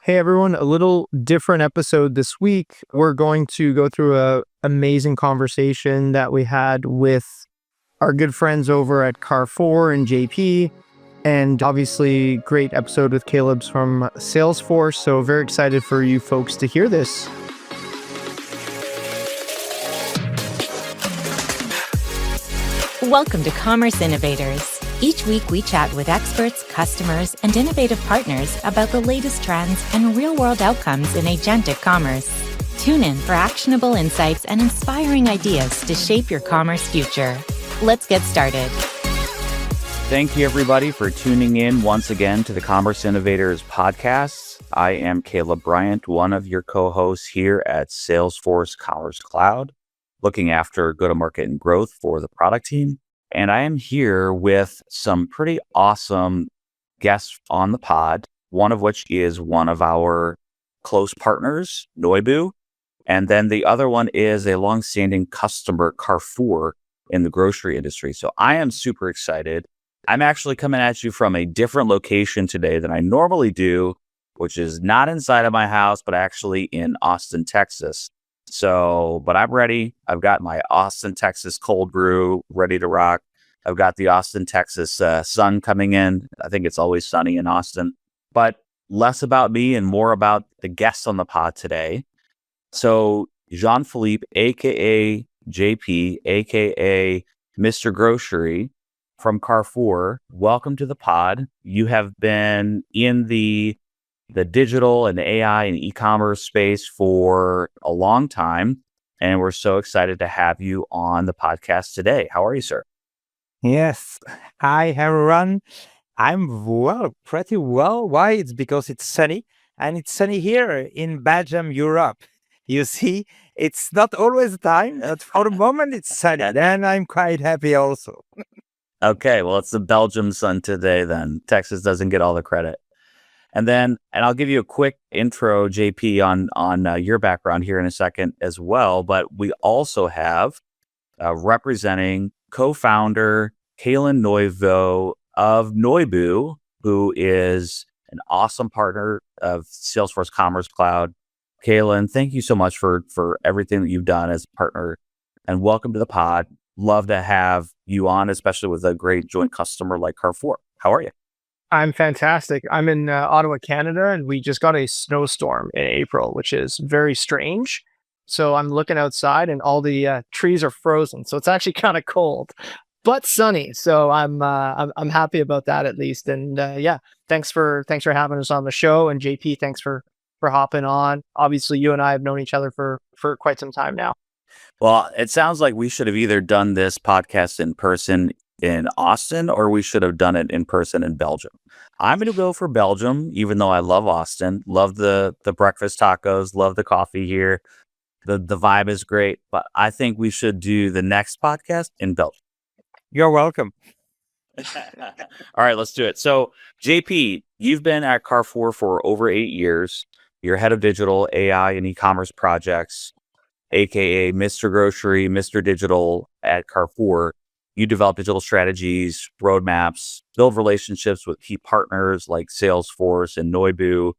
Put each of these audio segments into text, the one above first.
Hey everyone, a little different episode this week. We're going to go through a amazing conversation that we had with our good friends over at Carrefour and JP, and obviously great episode with Caleb's from Salesforce. So very excited for you folks to hear this. Welcome to Commerce Innovators. Each week we chat with experts, customers, and innovative partners about the latest trends and real-world outcomes in agentic commerce. Tune in for actionable insights and inspiring ideas to shape your commerce future. Let's get started. Thank you, everybody, for tuning in once again to the Commerce Innovators podcast. I am Caleb Bryant, one of your co-hosts here at Salesforce Commerce Cloud, looking after go-to-market and growth for the product team. And I am here with some pretty awesome guests on the pod, one of which is one of our close partners, Noibu. And then the other one is a longstanding customer, Carrefour, in the grocery industry. So I am super excited. I'm actually coming at you from a different location today than I normally do, which is not inside of my house, but actually in Austin, Texas. But I'm ready. I've got my Austin, Texas cold brew ready to rock. I've got the Austin, Texas sun coming in. I think it's always sunny in Austin, but less about me and more about the guests on the pod today. So Jean-Philippe, aka JP, aka Mr. Grocery from Carrefour, welcome to the pod. You have been in the digital and AI and e-commerce space for a long time, and we're so excited to have you on the podcast today. How are you, sir? Yes. Hi, everyone. I'm pretty well. Why? It's because it's sunny, and it's sunny here in Belgium, Europe. You see, it's not always the time, but for the moment it's sunny. Then I'm quite happy also. Okay, well, it's the Belgium sun today then. Texas doesn't get all the credit. And I'll give you a quick intro, JP, on your background here in a second as well. But we also have representing co-founder Kailin Noivo of Noibu, who is an awesome partner of Salesforce Commerce Cloud. Kailin, thank you so much for everything that you've done as a partner, and welcome to the pod. Love to have you on, especially with a great joint customer like Carrefour. How are you? I'm fantastic. I'm in Ottawa, Canada, and we just got a snowstorm in April, which is very strange. So I'm looking outside, and all the trees are frozen. So it's actually kind of cold, but sunny. So I'm happy about that at least. And yeah, thanks for having us on the show. And JP, thanks for hopping on. Obviously, you and I have known each other for quite some time now. Well, it sounds like we should have either done this podcast in person in Austin, or we should have done it in person in Belgium. I'm going to go for Belgium, even though I love Austin, love the breakfast tacos, love the coffee here. The vibe is great, but I think we should do the next podcast in Belgium. You're welcome. All right, let's do it. So JP, you've been at Carrefour for over 8 years. You're head of digital, AI, and e-commerce projects, aka Mr. Grocery, Mr. Digital at Carrefour. You develop digital strategies, roadmaps, build relationships with key partners like Salesforce and Noibu,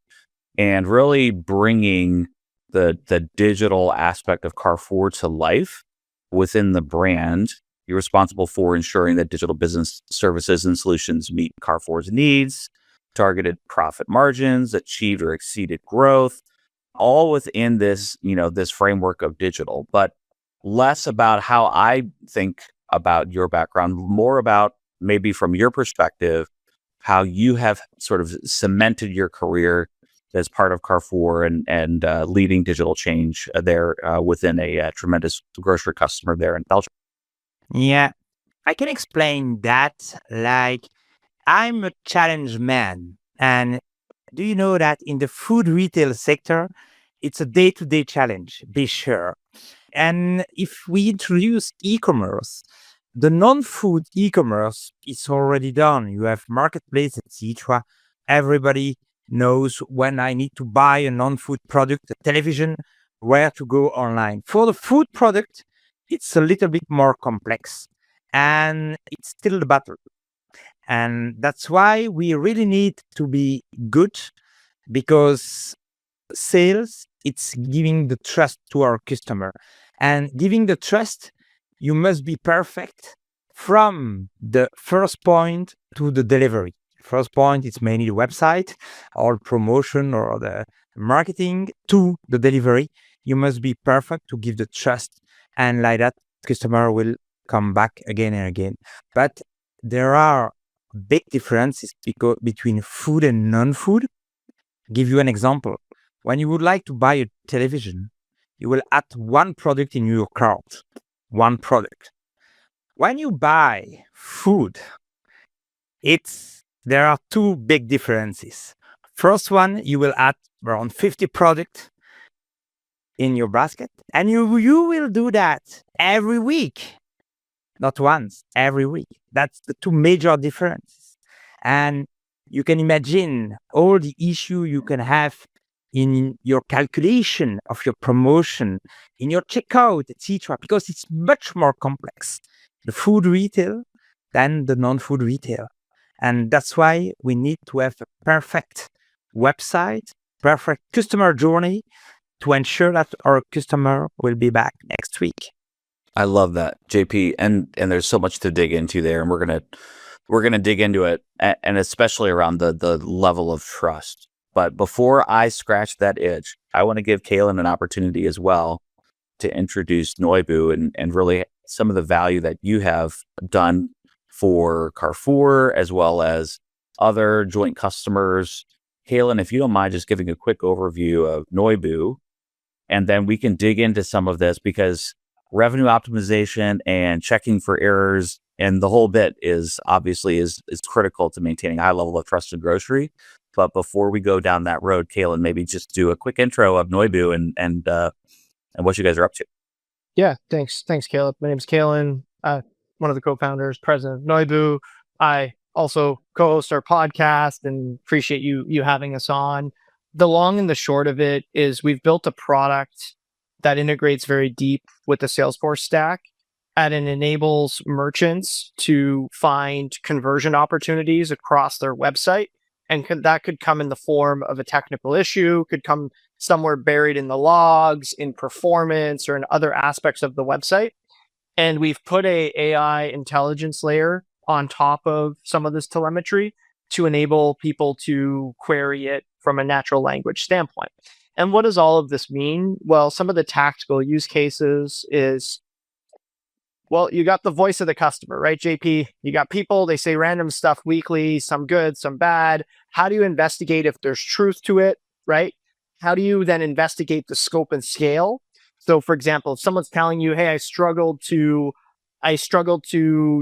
and really bringing the digital aspect of Carrefour to life within the brand. You're responsible for ensuring that digital business services and solutions meet Carrefour's needs, targeted profit margins, achieved or exceeded growth, all within this, this framework of digital, but less about how I think about your background, more about maybe from your perspective, how you have sort of cemented your career as part of Carrefour and leading digital change there within a tremendous grocery customer there in Belgium. Yeah, I can explain that. Like, I'm a challenge man. And do you know that in the food retail sector, it's a day-to-day challenge, be sure. And if we introduce e-commerce, the non-food e-commerce is already done. You have marketplace, etc. Everybody knows when I need to buy a non-food product, a television, where to go online. For the food product, it's a little bit more complex, and it's still the battle. And that's why we really need to be good because sales, it's giving the trust to our customer. And giving the trust, you must be perfect from the first point to the delivery. First point, it's mainly the website or promotion or the marketing to the delivery. You must be perfect to give the trust. And like that, customer will come back again and again. But there are big differences between food and non-food. Give you an example. When you would like to buy a television, you will add one product in your cart, one product. When you buy food, there are two big differences. First one, you will add around 50 products in your basket, and you will do that every week. Not once, every week. That's the two major differences. And you can imagine all the issue you can have in your calculation of your promotion, in your checkout, etc., because it's much more complex, the food retail than the non-food retail. And that's why we need to have a perfect website, perfect customer journey to ensure that our customer will be back next week. I love that, JP, and there's so much to dig into there, and we're gonna dig into it, and especially around the level of trust. But before I scratch that itch, I want to give Kailin an opportunity as well to introduce Noibu and really some of the value that you have done for Carrefour as well as other joint customers. Kailin, if you don't mind just giving a quick overview of Noibu, and then we can dig into some of this, because revenue optimization and checking for errors and the whole bit is obviously is critical to maintaining a high level of trust in grocery. But before we go down that road, Kailin, maybe just do a quick intro of Noibu and what you guys are up to. Yeah, thanks, Caleb. My name's Kailin, one of the co-founders, president of Noibu. I also co-host our podcast and appreciate you having us on. The long and the short of it is we've built a product that integrates very deep with the Salesforce stack, and it enables merchants to find conversion opportunities across their website. And that could come in the form of a technical issue, could come somewhere buried in the logs, in performance, or in other aspects of the website. And we've put a AI intelligence layer on top of some of this telemetry to enable people to query it from a natural language standpoint. And what does all of this mean? Well, some of the tactical use cases is, well, you got the voice of the customer, right, JP? You got people, they say random stuff weekly, some good, some bad. How do you investigate if there's truth to it, right? How do you then investigate the scope and scale? So, for example, if someone's telling you, hey, I struggled to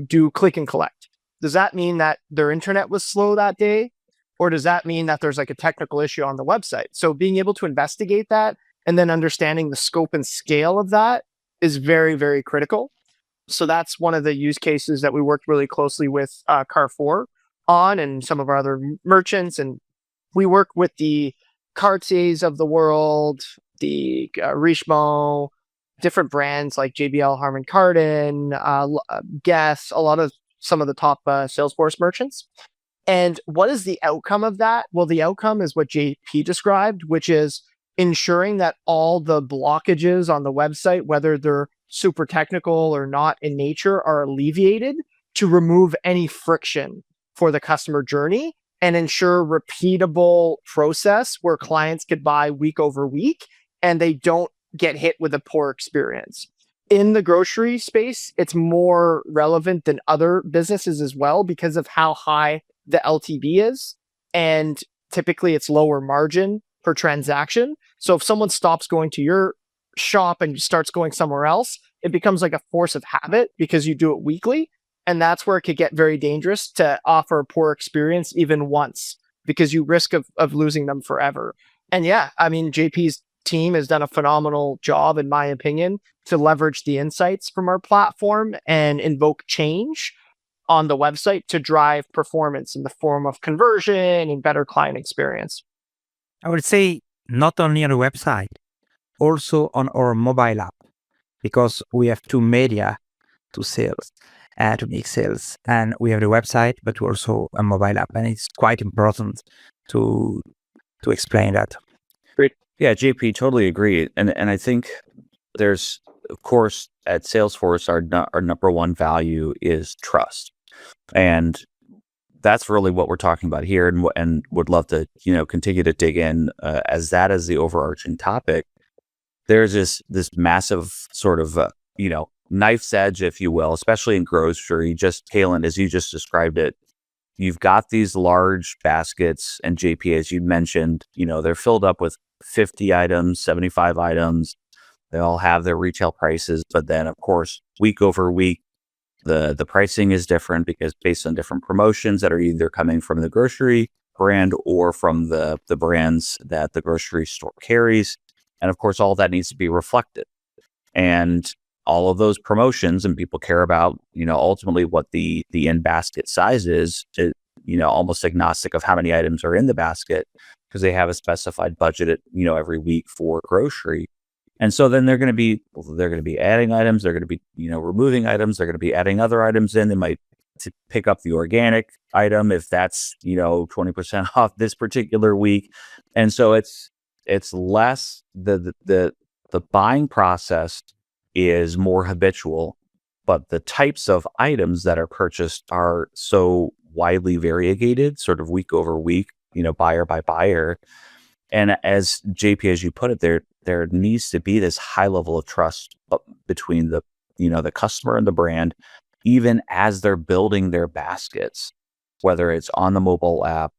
do click and collect, does that mean that their internet was slow that day? Or does that mean that there's like a technical issue on the website? So being able to investigate that and then understanding the scope and scale of that is very, very critical. So that's one of the use cases that we worked really closely with Carrefour on and some of our other merchants. And we work with the Cartiers of the world, the Richemont, different brands like JBL, Harman Kardon, Guess, some of the top Salesforce merchants. And what is the outcome of that? Well, the outcome is what JP described, which is ensuring that all the blockages on the website, whether they're super technical or not in nature, are alleviated to remove any friction for the customer journey and ensure repeatable process where clients could buy week over week and they don't get hit with a poor experience. In the grocery space, it's more relevant than other businesses as well because of how high the LTV is. And typically it's lower margin per transaction. So if someone stops going to your shop and starts going somewhere else, it becomes like a force of habit because you do it weekly. And that's where it could get very dangerous to offer a poor experience even once, because you risk of losing them forever. And yeah, I mean, JP's team has done a phenomenal job, in my opinion, to leverage the insights from our platform and invoke change on the website to drive performance in the form of conversion and better client experience. I would say not only on the website, also on our mobile app, because we have two media to sales, to make sales. And we have the website, but also a mobile app. And it's quite important to to explain that. Great. Yeah, JP, totally agree. And I think there's, of course, at Salesforce, our number one value is trust. And that's really what we're talking about here, and would love to, continue to dig in as that is the overarching topic. There's this massive sort of, knife's edge, if you will, especially in grocery. Just Kailin, as you just described it, you've got these large baskets, and JP, as you mentioned, they're filled up with 50 items, 75 items. They all have their retail prices, but then of course, week over week, the pricing is different because based on different promotions that are either coming from the grocery brand or from the brands that the grocery store carries. And of course, all that needs to be reflected. And all of those promotions, and people care about, ultimately what the in basket size is, almost agnostic of how many items are in the basket, because they have a specified budget, every week for grocery. And so then they're going to be adding items. They're going to be, removing items. They're going to be adding other items in. They might pick up the organic item if that's, 20% off this particular week. And so it's less the buying process is more habitual, but the types of items that are purchased are so widely variegated, sort of week over week, buyer by buyer. And as JP, as you put it, there needs to be this high level of trust between the customer and the brand, even as they're building their baskets, whether it's on the mobile app,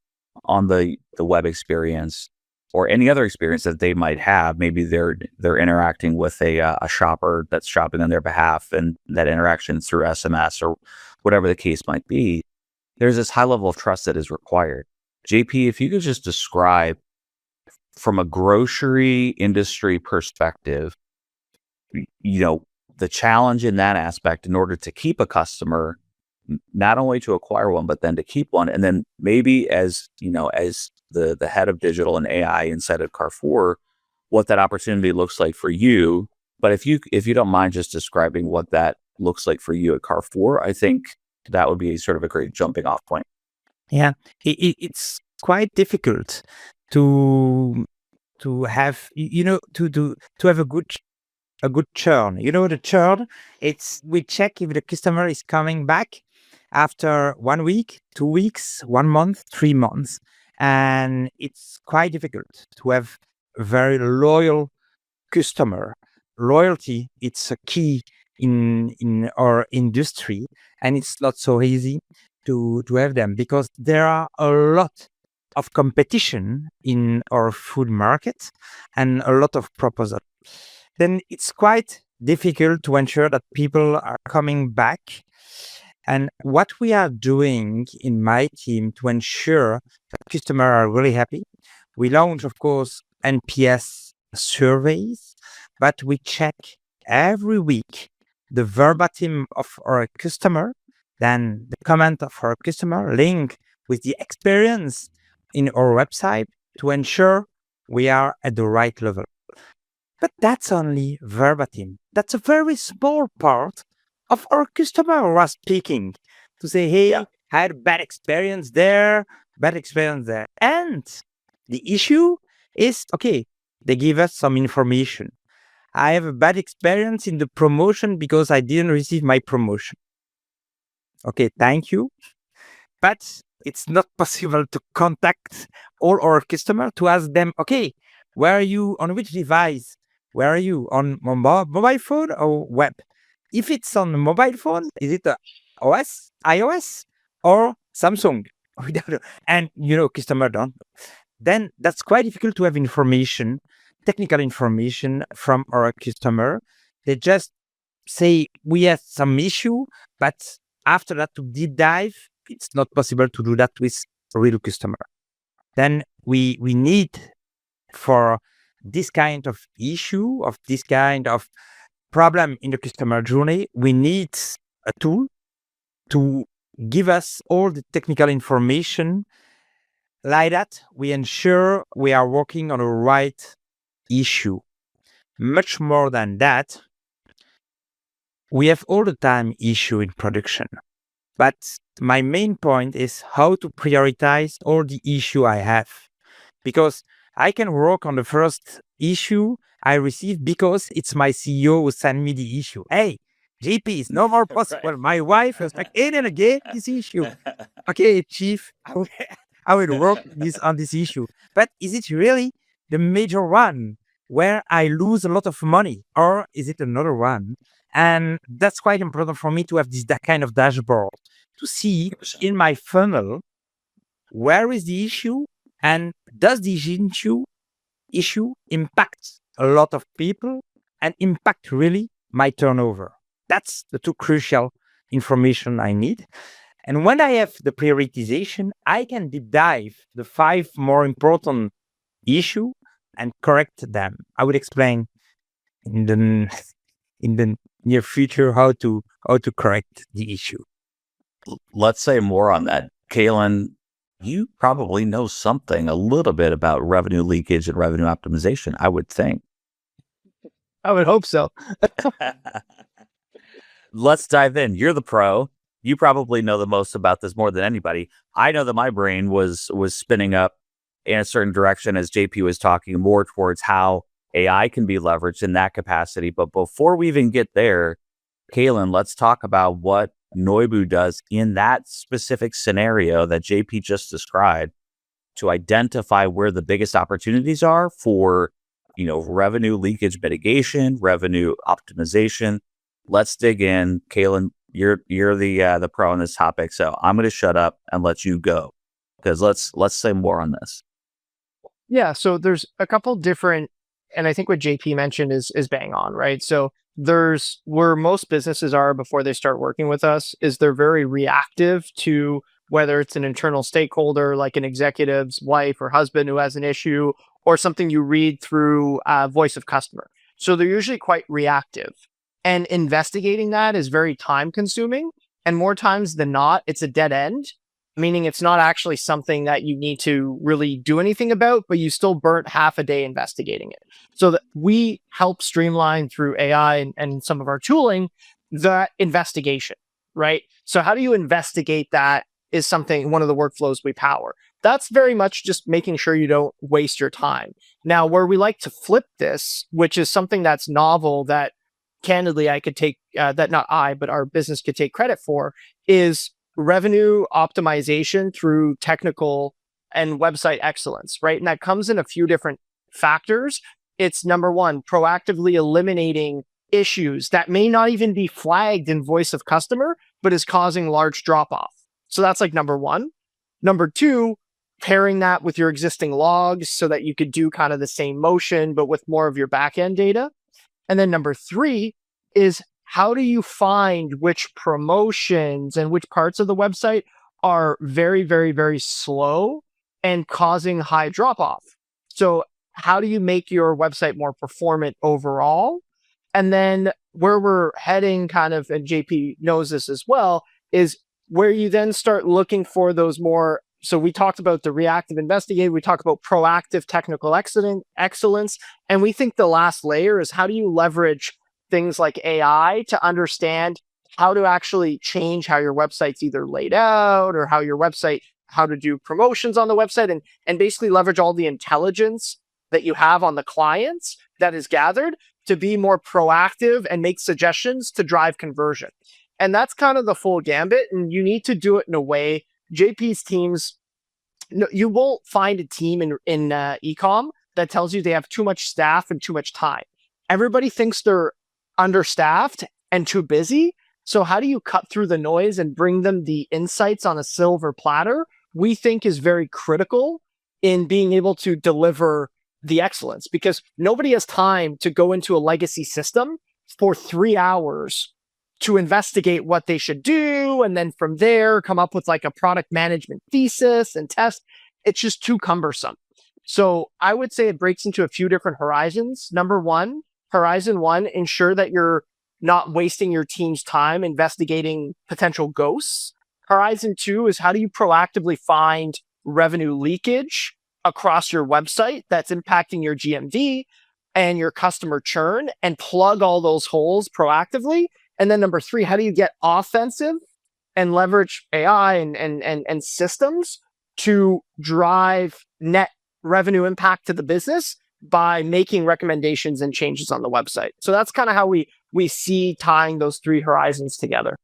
on the web experience, or any other experience that they might have. Maybe they're interacting with a shopper that's shopping on their behalf, and that interaction is through SMS or whatever the case might be. There's this high level of trust that is required. JP, if you could just describe from a grocery industry perspective, the challenge in that aspect in order to keep a customer, not only to acquire one, but then to keep one. And then maybe as the head of digital and AI inside of Carrefour, what that opportunity looks like for you. But if you don't mind just describing what that looks like for you at Carrefour, I think that would be sort of a great jumping off point. Yeah, it's quite difficult to have to have a good churn. The churn, we check if the customer is coming back after 1 week, 2 weeks, 1 month, 3 months. And it's quite difficult to have a very loyal customer. Loyalty, it's a key in our industry, and it's not so easy to have them because there are a lot of competition in our food market and a lot of proposals. Then it's quite difficult to ensure that people are coming back. And what we are doing in my team to ensure that customers are really happy, we launch, of course, NPS surveys, but we check every week the verbatim of our customer, then the comment of our customer, link with the experience in our website to ensure we are at the right level. But that's only verbatim. That's a very small part of our customer who are speaking to say, hey, I had a bad experience there. And the issue is, okay, they give us some information. I have a bad experience in the promotion because I didn't receive my promotion. Okay, thank you. But it's not possible to contact all our customers to ask them, okay, where are you, on which device? Where are you, on mobile phone or web? If it's on the mobile phone, is it iOS, or Samsung? We don't know. And, customer don't know. Then that's quite difficult to have information, technical information from our customer. They just say, we have some issue, but after that, to deep dive, it's not possible to do that with a real customer. Then we need, for this kind of issue, of this kind of problem in the customer journey, we need a tool to give us all the technical information. Like that, we ensure we are working on the right issue. Much more than that, we have all the time issue in production. But my main point is how to prioritize all the issue I have. because I can work on the first issue I receive because it's my CEO who sent me the issue. Hey, JP, it's no more possible. Right. My wife was like, and again, this issue. Okay, chief, I will work on this issue. But is it really the major one where I lose a lot of money, or is it another one? And that's quite important for me to have that kind of dashboard to see in my funnel where is the issue and does the issue impact a lot of people and impact really my turnover. That's the two crucial information I need. And when I have the prioritization, I can deep dive the 5 more important issue and correct them. I would explain in the near future how to correct the issue. Let's say more on that. Kailin, you probably know something a little bit about revenue leakage and revenue optimization, I would think. I would hope so. Let's dive in. You're the pro. You probably know the most about this more than anybody. I know that my brain was spinning up in a certain direction as JP was talking more towards how AI can be leveraged in that capacity. But before we even get there, Kailin, let's talk about what Noibu does in that specific scenario that JP just described to identify where the biggest opportunities are for, revenue leakage mitigation, revenue optimization. Let's dig in. Kailin, you're the pro on this topic, so I'm going to shut up and let you go because let's say more on this. Yeah, so there's a couple different, and I think what JP mentioned is bang on, right? So there's where most businesses are before they start working with us is they're very reactive to whether it's an internal stakeholder like an executive's wife or husband who has an issue or something you read through voice of customer. So they're usually quite reactive. And investigating that is very time consuming. And more times than not, it's a dead end, meaning it's not actually something that you need to really do anything about, but you still burnt half a day investigating it. So that we help streamline through AI and some of our tooling, that investigation, right? So how do you investigate that is one of the workflows we power. That's very much just making sure you don't waste your time. Now, where we like to flip this, which is something that's novel that candidly I could take, that not I, but our business could take credit for, is revenue optimization through technical and website excellence, right? And that comes in a few different factors. It's number one, proactively eliminating issues that may not even be flagged in voice of customer, but is causing large drop off. So that's like number one. Number two, pairing that with your existing logs so that you could do kind of the same motion, but with more of your backend data. And then number three is how do you find which promotions and which parts of the website are very, very, very slow and causing high drop off? So how do you make your website more performant overall? And then where we're heading kind of, and JP knows this as well, is where you then start looking for those more. So we talked about the reactive investigative, we talked about proactive technical excellence. And we think the last layer is how do you leverage things like AI to understand how to actually change how your website's either laid out or how to do promotions on the website and basically leverage all the intelligence that you have on the clients that is gathered to be more proactive and make suggestions to drive conversion. And that's kind of the full gambit. And you need to do it in a way. JP's teams, no, you won't find a team in ecom that tells you they have too much staff and too much time. Everybody thinks they're understaffed and too busy. So how do you cut through the noise and bring them the insights on a silver platter? We think is very critical in being able to deliver the excellence, because nobody has time to go into a legacy system for 3 hours to investigate what they should do. And then from there, come up with like a product management thesis and test. It's just too cumbersome. So I would say it breaks into a few different horizons. Number one, horizon one, ensure that you're not wasting your team's time investigating potential ghosts. Horizon two is how do you proactively find revenue leakage across your website that's impacting your GMV and your customer churn and plug all those holes proactively. And then number three, how do you get offensive and leverage AI and systems to drive net revenue impact to the business by making recommendations and changes on the website. So that's kind of how we see tying those three horizons together.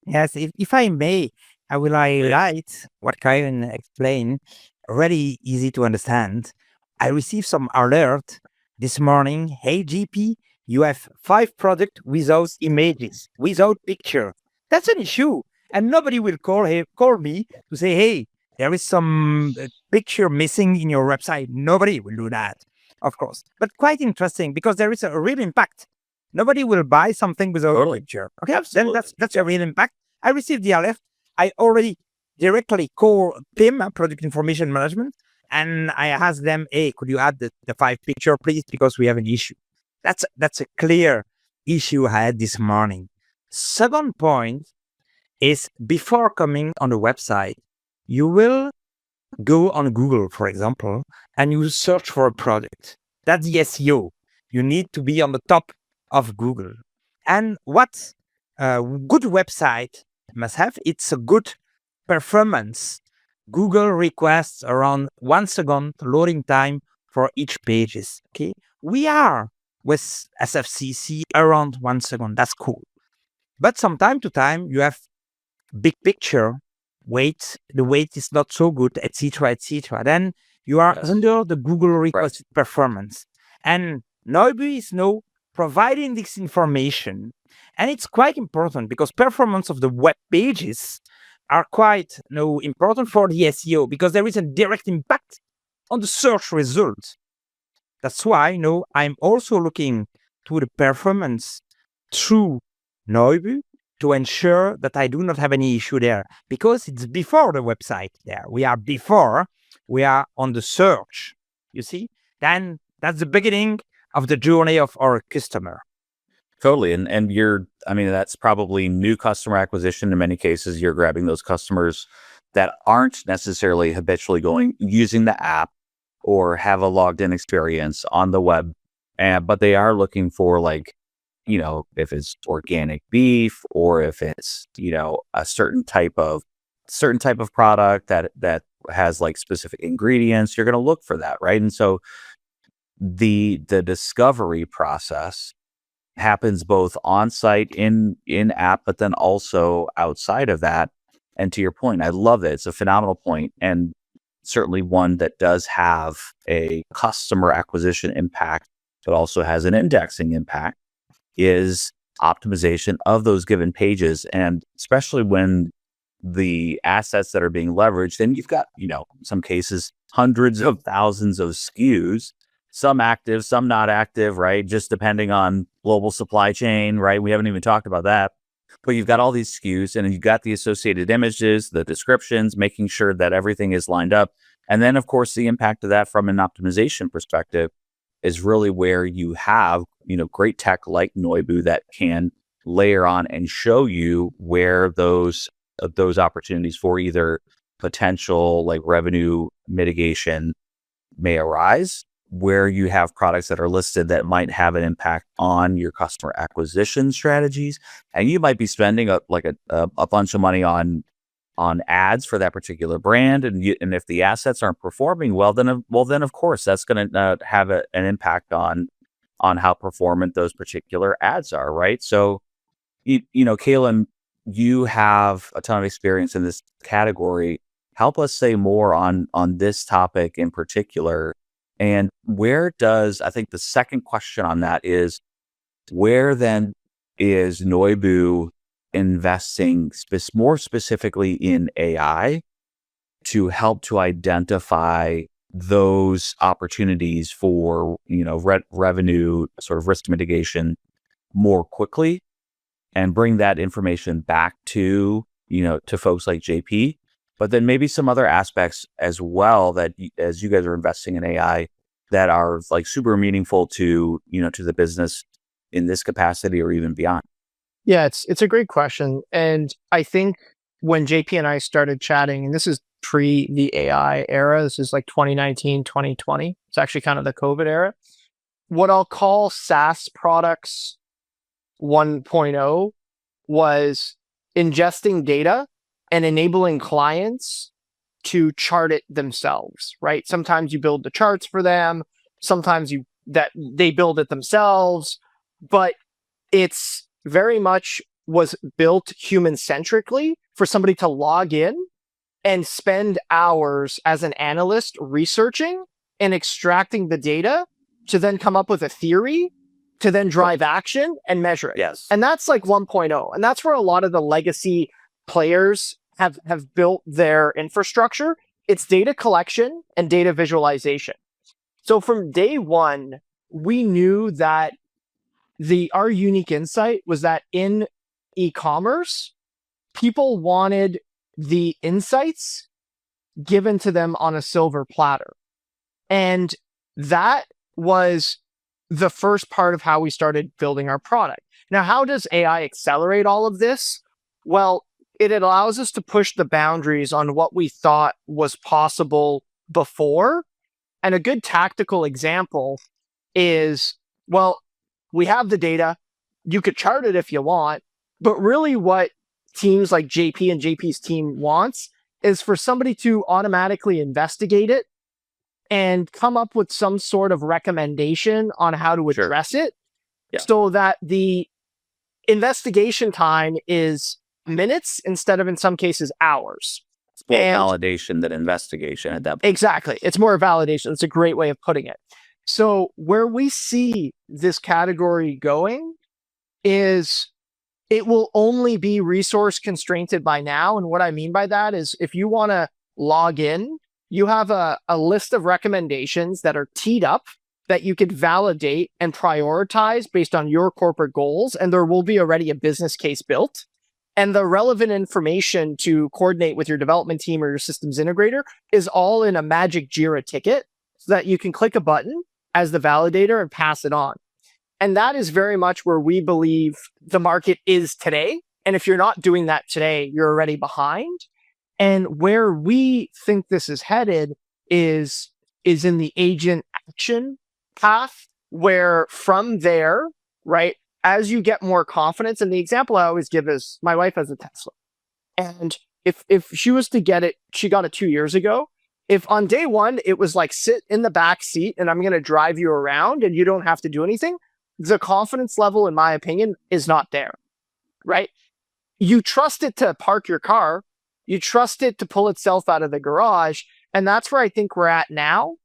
Yes, if I may, I will highlight what Kailin explained. Really easy to understand. I received some alert this morning. Hey, GP, you have 5 products without images, without picture. That's an issue. And nobody will call me to say, hey, there is some picture missing in your website. Nobody will do that, of course. But quite interesting because there is a real impact. Nobody will buy something without a picture. Okay, then that's a real impact. I received the alert. I already directly call PIM, Product Information Management, and I asked them, hey, could you add the 5 picture, please? Because we have an issue. That's a clear issue I had this morning. Second point is before coming on the website, you will go on Google, for example, and you search for a product. That's the SEO. You need to be on the top of Google. And what a good website must have, it's a good performance. Google requests around 1 second loading time for each pages. Okay, we are with SFCC around 1 second. That's cool. But from time to time, you have big picture weight. The weight is not so good, etc., etc. Then you are under the Google request performance. And Noibu is now providing this information. And it's quite important because performance of the web pages are quite important for the SEO because there is a direct impact on the search results. That's why I'm also looking to the performance through Noibu to ensure that I do not have any issue there because it's before the website there. We are on the search, you see? Then that's the beginning of the journey of our customer. Totally. And that's probably new customer acquisition. In many cases, you're grabbing those customers that aren't necessarily habitually using the app or have a logged in experience on the web. But they are looking for if it's organic beef or if it's, a certain type of product that has specific ingredients, you're going to look for that. Right. And so the discovery process happens both on site in app, but then also outside of that. And to your point, I love it. It's a phenomenal point, and certainly one that does have a customer acquisition impact, but also has an indexing impact, is optimization of those given pages. And especially when the assets that are being leveraged, and you've got, in some cases, hundreds of thousands of SKUs, some active, some not active, right? Just depending on global supply chain, right? We haven't even talked about that. But you've got all these SKUs and you've got the associated images, the descriptions, making sure that everything is lined up. And then, of course, the impact of that from an optimization perspective is really where you have, great tech like Noibu that can layer on and show you where those opportunities for either potential revenue mitigation may arise, where you have products that are listed that might have an impact on your customer acquisition strategies. And you might be spending a bunch of money on ads for that particular brand. And if the assets aren't performing well, then of course, that's going to have an impact on how performant those particular ads are. Right. So, Kailin, you have a ton of experience in this category. Help us say more on this topic in particular. And I think the second question on that is, where then is Noibu investing more specifically in AI to help to identify those opportunities for, revenue sort of risk mitigation more quickly and bring that information back to, to folks like JP? But then maybe some other aspects as well that as you guys are investing in AI that are super meaningful to, to the business in this capacity or even beyond. Yeah, it's a great question. And I think when JP and I started chatting, and this is pre the AI era, this is 2019, 2020. It's actually kind of the COVID era. What I'll call SaaS products 1.0 was ingesting data and enabling clients to chart it themselves, right? Sometimes you build the charts for them, sometimes they build it themselves, but it's very much was built human centrically for somebody to log in and spend hours as an analyst researching and extracting the data to then come up with a theory to then drive action and measure it. Yes. And that's like 1.0. And that's where a lot of the legacy players have built their infrastructure. It's data collection and data visualization. So from day one, we knew that our unique insight was that in e-commerce, people wanted the insights given to them on a silver platter. And that was the first part of how we started building our product. Now, how does AI accelerate all of this? Well, it allows us to push the boundaries on what we thought was possible before. And a good tactical example is, well, we have the data. You could chart it if you want, but really what teams like JP and JP's team wants is for somebody to automatically investigate it and come up with some sort of recommendation on how to address it, so that the investigation time is minutes instead of, in some cases, hours. It's more validation than investigation at that point. Exactly. It's more validation. It's a great way of putting it. So where we see this category going is it will only be resource constrained by now. And what I mean by that is if you want to log in, you have a list of recommendations that are teed up that you could validate and prioritize based on your corporate goals. And there will be already a business case built. And the relevant information to coordinate with your development team or your systems integrator is all in a magic Jira ticket so that you can click a button as the validator and pass it on. And that is very much where we believe the market is today. And if you're not doing that today, you're already behind. And where we think this is headed is in the agent action path, where from there, right, as you get more confidence, and the example I always give is my wife has a Tesla. And if she was to get it, she got it 2 years ago. If on day one, it was like sit in the back seat and I'm going to drive you around and you don't have to do anything, the confidence level, in my opinion, is not there, right? You trust it to park your car. You trust it to pull itself out of the garage. And that's where I think we're at now,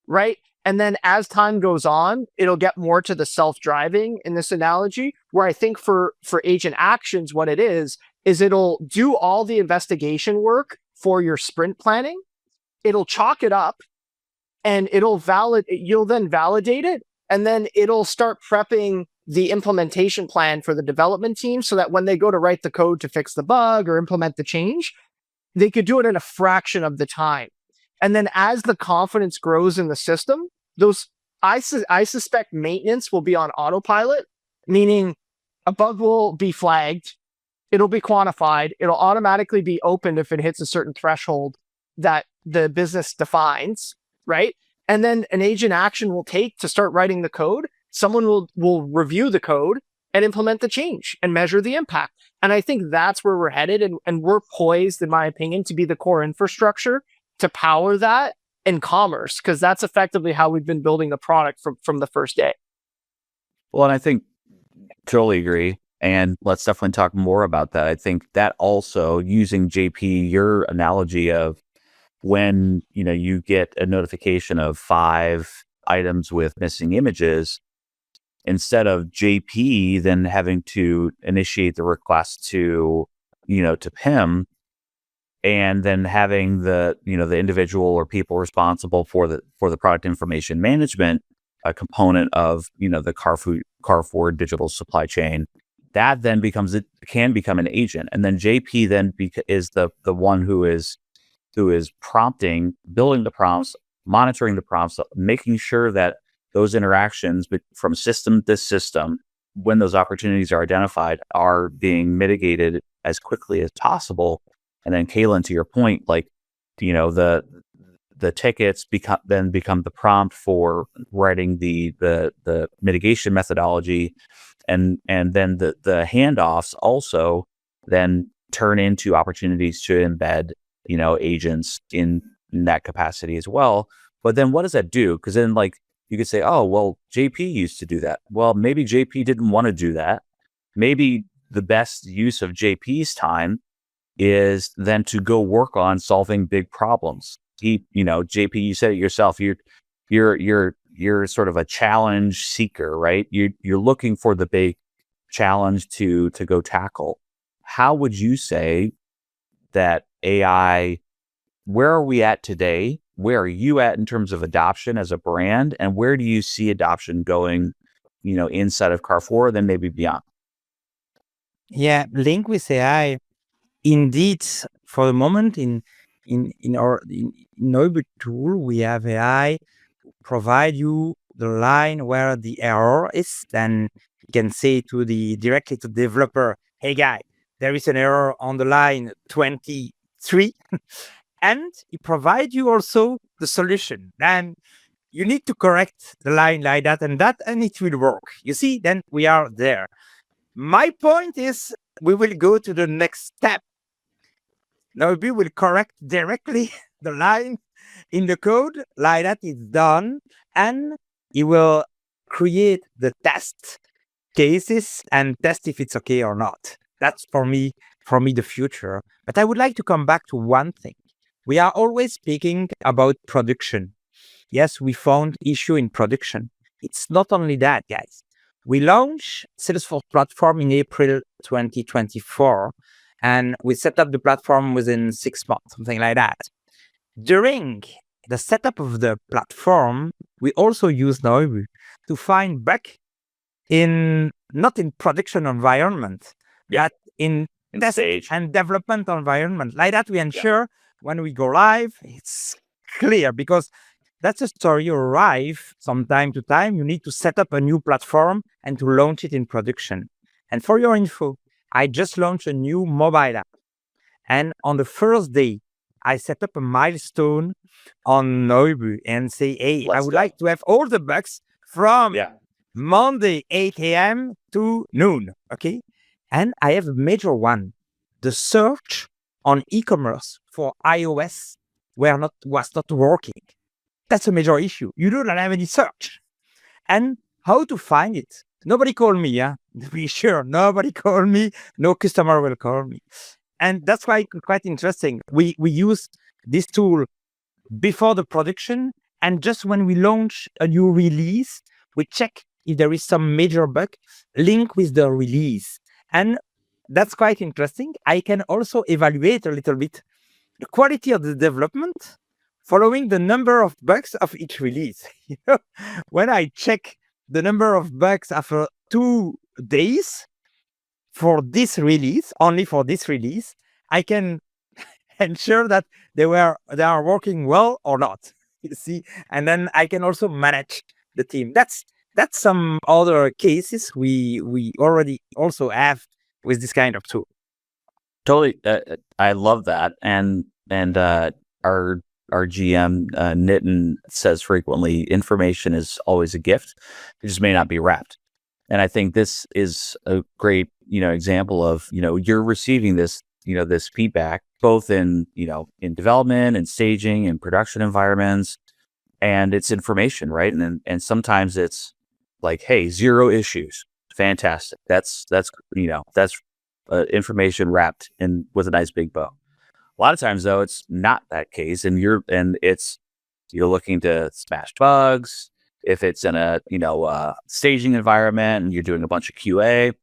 right? And then as time goes on, it'll get more to the self-driving in this analogy, where I think for agent actions, what it is it'll do all the investigation work for your sprint planning. It'll chalk it up and you'll then validate it. And then it'll start prepping the implementation plan for the development team so that when they go to write the code to fix the bug or implement the change, they could do it in a fraction of the time. And then as the confidence grows in the system, I suspect maintenance will be on autopilot, meaning a bug will be flagged, it'll be quantified, it'll automatically be opened if it hits a certain threshold that the business defines, right? And then an agent action will take to start writing the code. Someone will review the code and implement the change and measure the impact. And I think that's where we're headed. And we're poised, in my opinion, to be the core infrastructure to power that in commerce, because that's effectively how we've been building the product from the first day. Well, and I think totally agree. And let's definitely talk more about that. I think that also, using JP, your analogy of when you get a notification of 5 items with missing images, instead of JP then having to initiate the request to PIM, and then having the individual or people responsible for the product information management, a component of the Carrefour digital supply chain, that then can become an agent. And then JP then is the one who is prompting, building the prompts, monitoring the prompts, making sure that those interactions from system to system, when those opportunities are identified, are being mitigated as quickly as possible. And then, Kailin, to your point, the tickets become the prompt for writing the mitigation methodology, and then the handoffs also then turn into opportunities to embed agents in that capacity as well. But then what does that do? Because then you could say, oh, well, JP used to do that. Well, maybe JP didn't want to do that. Maybe the best use of JP's time is then to go work on solving big problems. JP, you said it yourself. You're sort of a challenge seeker, right? You're looking for the big challenge to go tackle. How would you say that AI, where are we at today? Where are you at in terms of adoption as a brand? And where do you see adoption going, inside of Carrefour, then maybe beyond? Yeah, link with AI. Indeed, for the moment in our Noibu tool, we have AI provide you the line where the error is. Then you can say directly to the developer, hey guy, there is an error on the line 23. And it provides you also the solution. Then you need to correct the line like that, and it will work. You see, then we are there. My point is, we will go to the next step. Now we will correct directly the line in the code, like that it's done, and it will create the test cases and test if it's okay or not. That's for me the future. But I would like to come back to one thing. We are always speaking about production. Yes, we found issue in production. It's not only that, guys. We launched Salesforce platform in April 2024, and we set up the platform within 6 months, something like that. During the setup of the platform, we also use Noibu to find bug not in production environment, but in test stage and development environment. Like that, we ensure when we go live, it's clear, because that's a story. You arrive from time to time, you need to set up a new platform and to launch it in production. And for your info, I just launched a new mobile app. And on the first day, I set up a milestone on Noibu and say, hey, I would like to have all the bugs from Monday, 8 a.m. to noon. Okay. And I have a major one. The search on e-commerce for iOS was not working. That's a major issue. You do not have any search. And how to find it? Nobody called me, to be sure. Nobody called me. No customer will call me. And that's quite interesting. We use this tool before the production, and just when we launch a new release, we check if there is some major bug linked with the release. And that's quite interesting. I can also evaluate a little bit the quality of the development following the number of bugs of each release. When I check the number of bugs after 2 days for this release, only for this release, I can ensure that they are working well or not. You see, and then I can also manage the team. That's some other cases we already also have with this kind of tool. Totally, I love that, and our GM Nitin says frequently, information is always a gift. It just may not be wrapped. And I think this is a great example of you're receiving this this feedback both in in development and staging and production environments, and it's information, right? And sometimes it's like, hey, 0 issues, fantastic. That's information wrapped in with a nice big bow. A lot of times, though, it's not that case, and you're looking to smash bugs. If it's in a staging environment and you're doing a bunch of QA,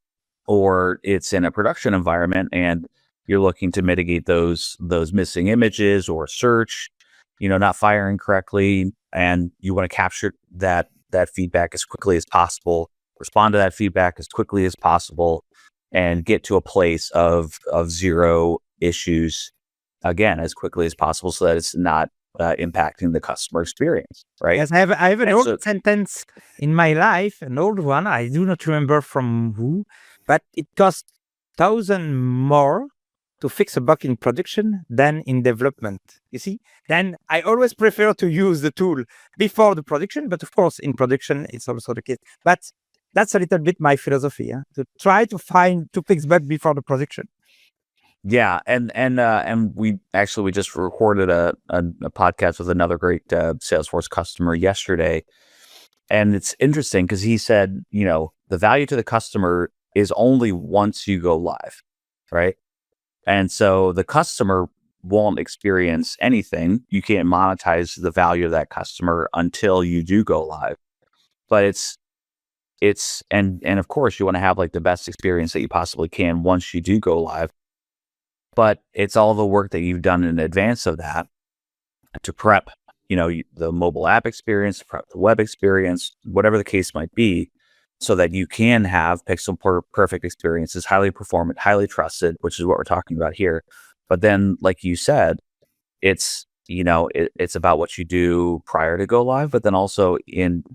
or it's in a production environment and you're looking to mitigate those missing images or search, not firing correctly, and you want to capture that feedback as quickly as possible, respond to that feedback as quickly as possible, and get to a place of 0 issues again as quickly as possible, so that it's not impacting the customer experience, right? Yes, I have an old sentence in my life, an old one. I do not remember from who, but it costs 1,000 more to fix a bug in production than in development. You see, then I always prefer to use the tool before the production, but of course in production it's also the case. But that's a little bit my philosophy, to try to fix bug before the production. Yeah, and we just recorded a podcast with another great Salesforce customer yesterday, and it's interesting because he said, the value to the customer is only once you go live, right? And so the customer won't experience anything. You can't monetize the value of that customer until you do go live. But and of course you want to have like the best experience that you possibly can once you do go live. But it's all the work that you've done in advance of that to prep, the mobile app experience, prep the web experience, whatever the case might be, so that you can have pixel perfect experiences, highly performant, highly trusted, which is what we're talking about here. But then, like you said, it's, it's about what you do prior to go live, but then also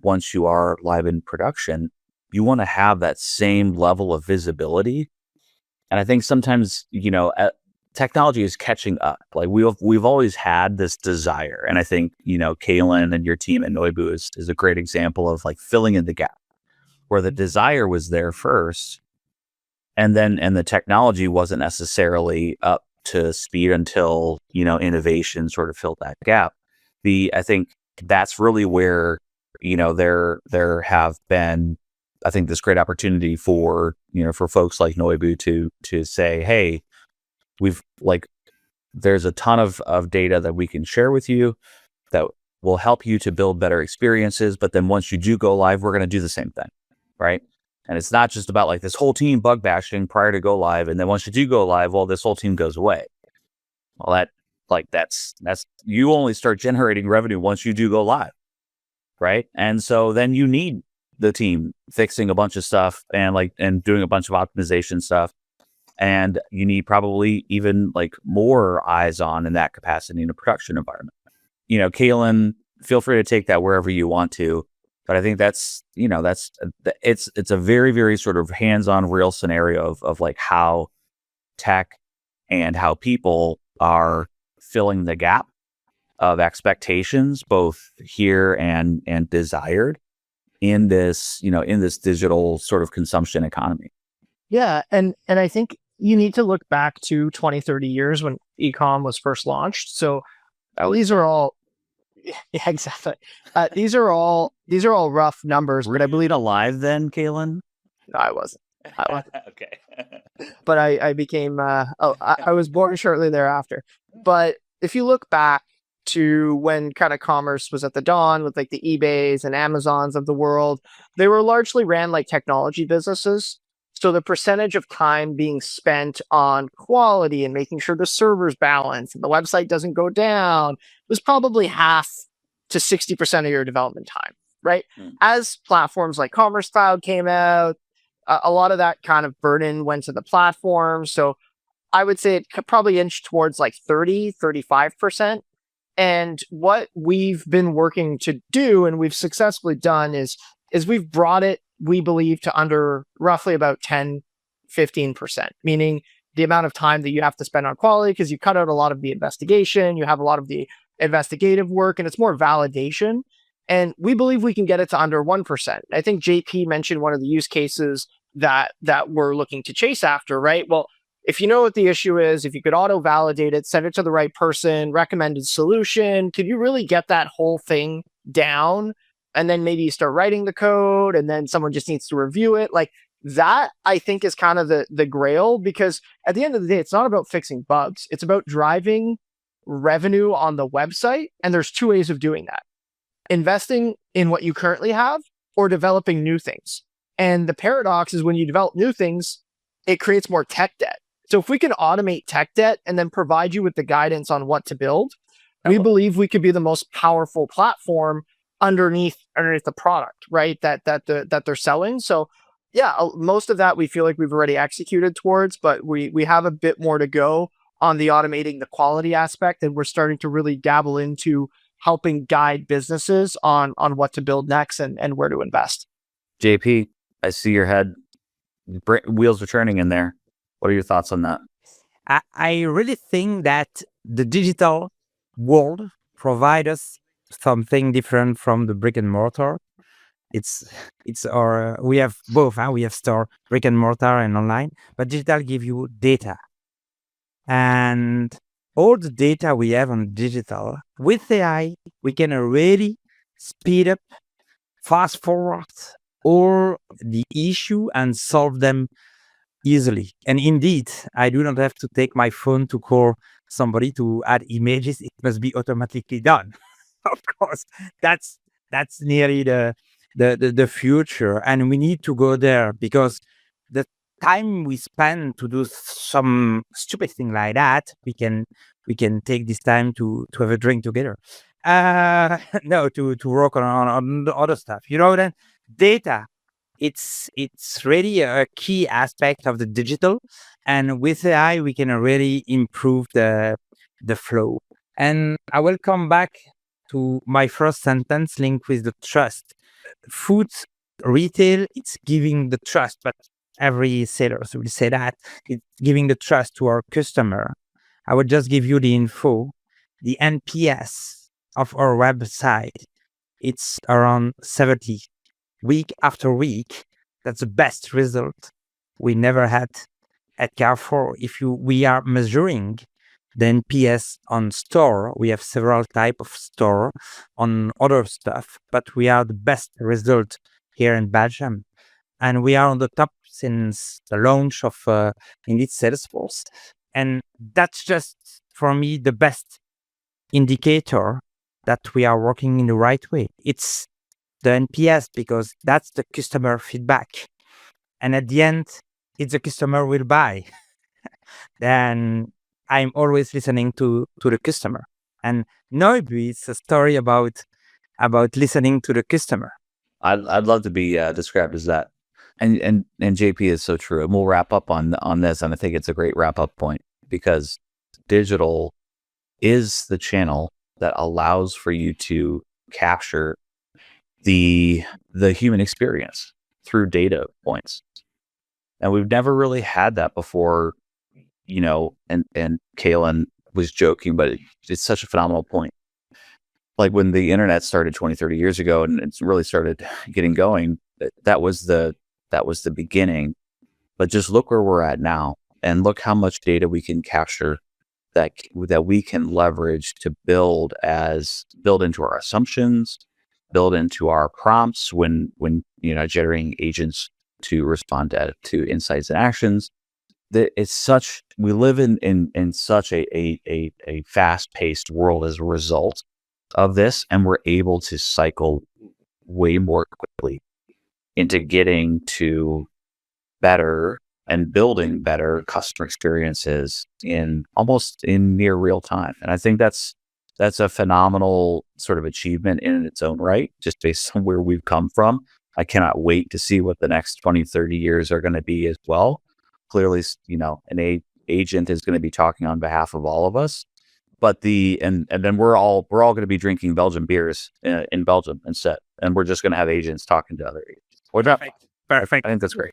once you are live in production, you want to have that same level of visibility. And I think sometimes, technology is catching up. Like we've always had this desire. And I think, Kailin and your team at Noibu is a great example of like filling in the gap where the desire was there first. And the technology wasn't necessarily up to speed until, innovation sort of filled that gap. I think that's really where, there have been, I think, this great opportunity for, for folks like Noibu to say, hey, there's a ton of data that we can share with you that will help you to build better experiences. But then once you do go live, we're going to do the same thing, right? And it's not just about like this whole team bug bashing prior to go live. And then once you do go live, well, this whole team goes away. Well, that's you only start generating revenue once you do go live, right? And so then you need the team fixing a bunch of stuff and doing a bunch of optimization stuff. And you need probably even like more eyes on in that capacity in a production environment. Kailin, feel free to take that wherever you want to. But I think it's a very, very sort of hands-on real scenario of like how tech and how people are filling the gap of expectations, both here and desired in this, in this digital sort of consumption economy. Yeah. And I think you need to look back to 20, 30 years when e-com was first launched. So these are all, yeah, exactly. These are all rough numbers. Were you alive then, Kailin? No, I wasn't. Okay. But I became, I was born shortly thereafter. But if you look back to when kind of commerce was at the dawn with like the eBays and Amazons of the world, they were largely ran like technology businesses. So the percentage of time being spent on quality and making sure the server's balanced and the website doesn't go down was probably half to 60% of your development time, right? As platforms like Commerce Cloud came out, a lot of that kind of burden went to the platform. So I would say it could probably inch towards like 30, 35%. And what we've been working to do, and we've successfully done, is we've brought it, we believe, to under roughly about 10, 15%, meaning the amount of time that you have to spend on quality, because you cut out a lot of the investigation, you have a lot of the investigative work, and it's more validation. And we believe we can get it to under 1%. I think JP mentioned one of the use cases that we're looking to chase after, right? Well, if you know what the issue is, if you could auto-validate it, send it to the right person, recommended solution, could you really get that whole thing down? And then maybe you start writing the code and then someone just needs to review it. Like that, I think, is kind of the grail, because at the end of the day, it's not about fixing bugs. It's about driving revenue on the website. And there's two ways of doing that: investing in what you currently have or developing new things. And the paradox is when you develop new things, it creates more tech debt. So if we can automate tech debt and then provide you with the guidance on what to build, we believe we could be the most powerful platform underneath the product, right? That they're selling. So yeah, most of that we feel like we've already executed towards, but we have a bit more to go on the automating the quality aspect, and we're starting to really dabble into helping guide businesses on what to build next and where to invest. JP, I see your head. Wheels are turning in there. What are your thoughts on that? I really think that the digital world provides us something different from the brick and mortar. We have both. We have store brick and mortar and online, but digital give you data, And all the data we have on digital, with AI, we can really speed up, fast forward all the issue and solve them easily. And indeed, I do not have to take my phone to call somebody to add images. It must be automatically done. Of course, that's nearly the future, and we need to go there, because the time we spend to do some stupid thing like that, we can take this time to have a drink together. No, to work on the other stuff. Then data, it's really a key aspect of the digital, and with AI we can really improve the flow. And I will come back to my first sentence linked with the trust. Food retail, it's giving the trust, but every seller will say that it's giving the trust to our customer. I will just give you the info. The NPS of our website, it's around 70 week after week. That's the best result we never had at Carrefour. We are measuring the NPS on store, we have several type of store on other stuff, but we are the best result here in Belgium, and we are on the top since the launch of indeed Salesforce. And that's just for me the best indicator that we are working in the right way. It's the NPS, because that's the customer feedback, and at the end, it's the customer will buy. Then I'm always listening to the customer. And Noibu is a story about listening to the customer. I'd love to be described as that. And JP is so true. And we'll wrap up on this, and I think it's a great wrap up point, because digital is the channel that allows for you to capture the human experience through data points. And we've never really had that before, and Kailin was joking, but it's such a phenomenal point. Like when the internet started 20, 30 years ago and it really started getting going, that was the beginning. But just look where we're at now, and look how much data we can capture that we can leverage to build into our assumptions, build into our prompts when generating agents to respond to insights and actions. We live in such a fast-paced world as a result of this, and we're able to cycle way more quickly into getting to better and building better customer experiences in near real time. And I think that's a phenomenal sort of achievement in its own right, just based on where we've come from. I cannot wait to see what the next 20, 30 years are going to be as well. Clearly, an agent is going to be talking on behalf of all of us, but and then we're all going to be drinking Belgian beers in Belgium instead, and we're just going to have agents talking to other agents. Perfect. I think that's great.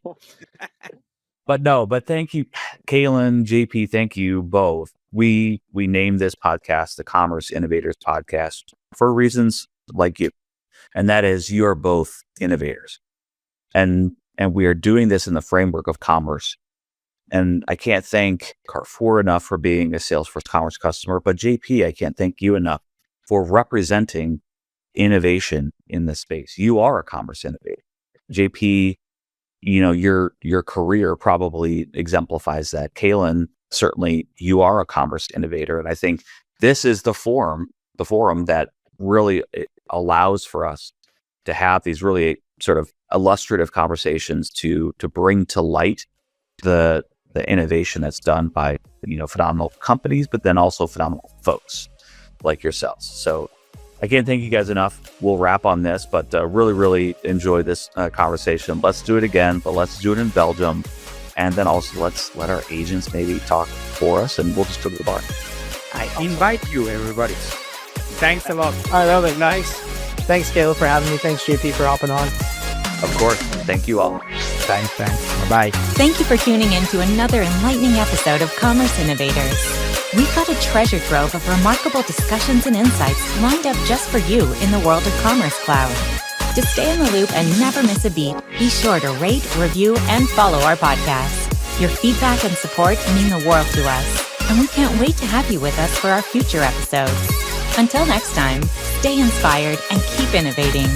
But thank you, Kailin, JP. Thank you both. We named this podcast the Commerce Innovators Podcast for reasons like you, and that is you are both innovators, and we are doing this in the framework of commerce. And I can't thank Carrefour enough for being a Salesforce Commerce customer, but JP, I can't thank you enough for representing innovation in this space. You are a commerce innovator. JP, your career probably exemplifies that. Kailin, certainly you are a commerce innovator. And I think this is the forum that really allows for us to have these really sort of illustrative conversations to bring to light the innovation that's done by phenomenal companies, but then also phenomenal folks like yourselves. So I can't thank you guys enough. We'll wrap on this, but really, really enjoy this conversation. Let's do it again, but let's do it in Belgium. And then also let's let our agents maybe talk for us, and we'll just go to the bar. I invite you, everybody. Thanks a lot. I love it. Nice. Thanks, Caleb, for having me. Thanks, JP, for hopping on. Of course. Thank you all. Thanks. Bye-bye. Thank you for tuning in to another enlightening episode of Commerce Innovators. We've got a treasure trove of remarkable discussions and insights lined up just for you in the world of Commerce Cloud. To stay in the loop and never miss a beat, be sure to rate, review, and follow our podcast. Your feedback and support mean the world to us. and we can't wait to have you with us for our future episodes. Until next time, stay inspired and keep innovating.